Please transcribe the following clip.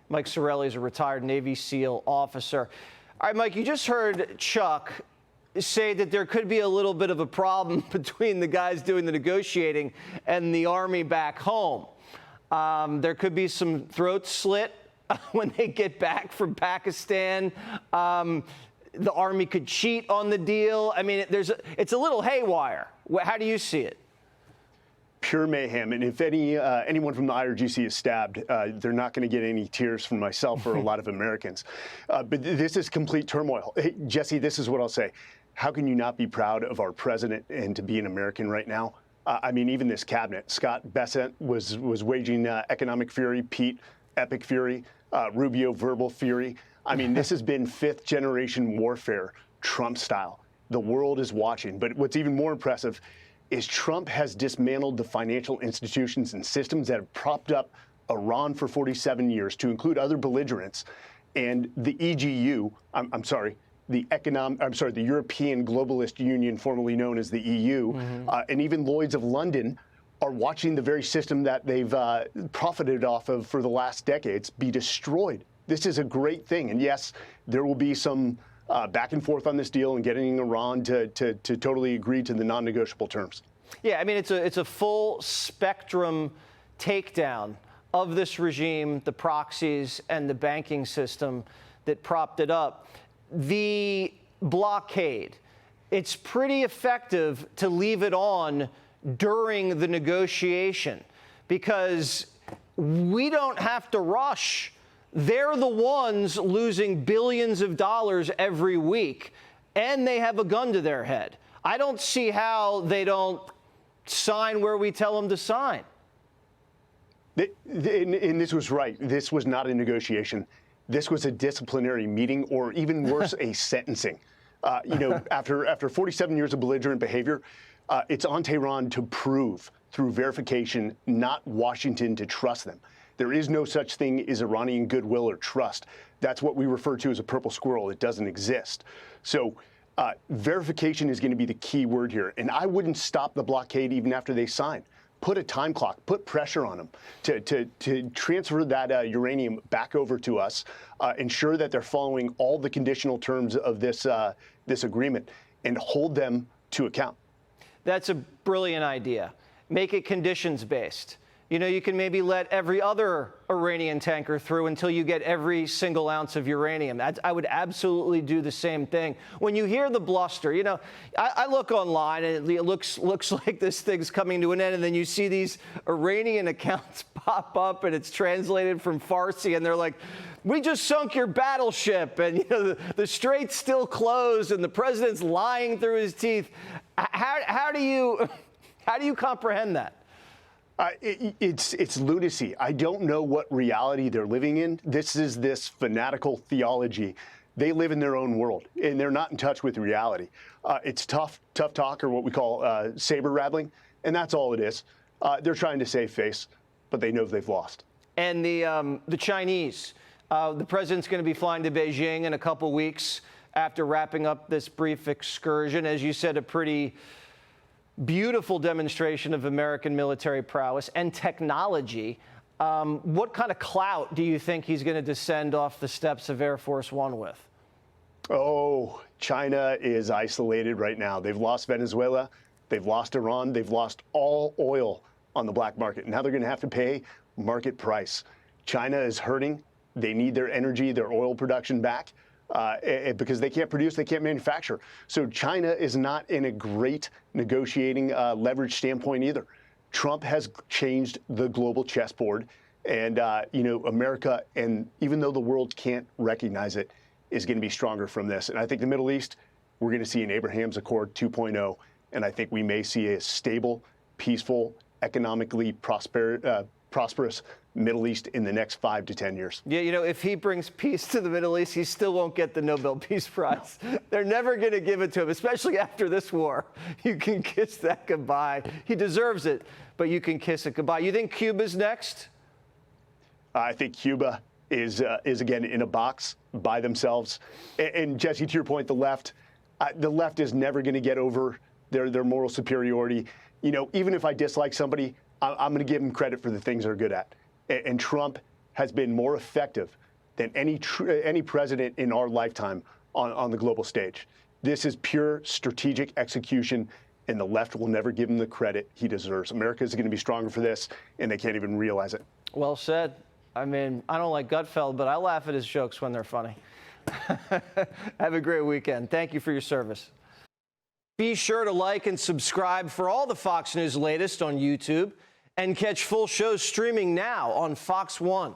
Mike Sarraille is a retired Navy SEAL officer. All right, Mike, you just heard Chuck say that there could be a little bit of a problem between the guys doing the negotiating and the Army back home. There could be some throats slit when they get back from Pakistan. The Army could cheat on the deal. I mean, it's a little haywire. How do you see it? Pure mayhem. And if anyone from the IRGC is stabbed, they're not going to get any tears from myself or a lot of Americans. But this is complete turmoil. Hey, Jesse, this is what I'll say. How can you not be proud of our president and to be an American right now? I mean, even this cabinet. Scott Bessent was waging economic fury, Pete, epic fury, Rubio, verbal fury. I mean, this has been fifth-generation warfare, Trump style. The world is watching. But what's even more impressive is Trump has dismantled the financial institutions and systems that have propped up Iran for 47 years, to include other belligerents. And the EGU, the European Globalist Union, formerly known as the EU, and even Lloyd's of London are watching the very system that they've profited off of for the last decades be destroyed. This is a great thing. And yes, there will be some back and forth on this deal and getting Iran to totally agree to the non-negotiable terms. Yeah, I mean, it's a full spectrum takedown of this regime, the proxies, and the banking system that propped it up. The blockade, it's pretty effective to leave it on during the negotiation because we don't have to rush. They're the ones losing billions of dollars every week, and they have a gun to their head. I don't see how they don't sign where we tell them to sign. And this was right. This was not a negotiation. This was a disciplinary meeting, or even worse, a sentencing. After 47 years of belligerent behavior, it's on Tehran to prove through verification, not Washington to trust them. There is no such thing as Iranian goodwill or trust. That's what we refer to as a purple squirrel. It doesn't exist. So verification is going to be the key word here. And I wouldn't stop the blockade even after they sign. Put a time clock, put pressure on them to transfer that uranium back over to us, ensure that they're following all the conditional terms of this agreement, and hold them to account. That's a brilliant idea. Make it conditions-based. You know, you can maybe let every other Iranian tanker through until you get every single ounce of uranium. I would absolutely do the same thing. When you hear the bluster, you know, I look online and it looks like this thing's coming to an end, and then you see these Iranian accounts pop up and it's translated from Farsi, and they're like, we just sunk your battleship, and you know, the strait's still closed, and the president's lying through his teeth. How do you comprehend that? It's lunacy. I don't know what reality they're living in. This is this fanatical theology. They live in their own world, and they're not in touch with reality. It's tough talk, or what we call saber rattling, and that's all it is. They're trying to save face, but they know they've lost. And the Chinese, the president's going to be flying to Beijing in a couple weeks after wrapping up this brief excursion. As you said, a pretty beautiful demonstration of American military prowess and technology. What kind of clout do you think he's going to descend off the steps of Air Force One with? Oh, China is isolated right now. They've lost Venezuela. They've lost Iran. They've lost all oil on the black market. Now they're going to have to pay market price. China is hurting. They need their energy, their oil production back. Because they can't produce, they can't manufacture. So China is not in a great negotiating leverage standpoint either. Trump has changed the global chessboard, and America, and even though the world can't recognize it, is going to be stronger from this. And I think the Middle East, we're going to see an Abraham's Accord 2.0, and I think we may see a stable, peaceful, economically prosperous Middle East in the next 5 to 10 years. Yeah, you know, if he brings peace to the Middle East, he still won't get the Nobel Peace Prize. No. They're never going to give it to him, especially after this war. You can kiss that goodbye. He deserves it, but you can kiss it goodbye. You think Cuba's next? I think Cuba is again in a box by themselves. And Jesse, to your point, the left is never going to get over their moral superiority. You know, even if I dislike somebody, I'm going to give them credit for the things they're good at. And Trump has been more effective than any president in our lifetime on the global stage. This is pure strategic execution, and the left will never give him the credit he deserves. America is going to be stronger for this, and they can't even realize it. Well said. I mean, I don't like Gutfeld, but I laugh at his jokes when they're funny. Have a great weekend. Thank you for your service. Be sure to like and subscribe for all the Fox News latest on YouTube, and catch full shows streaming now on Fox One.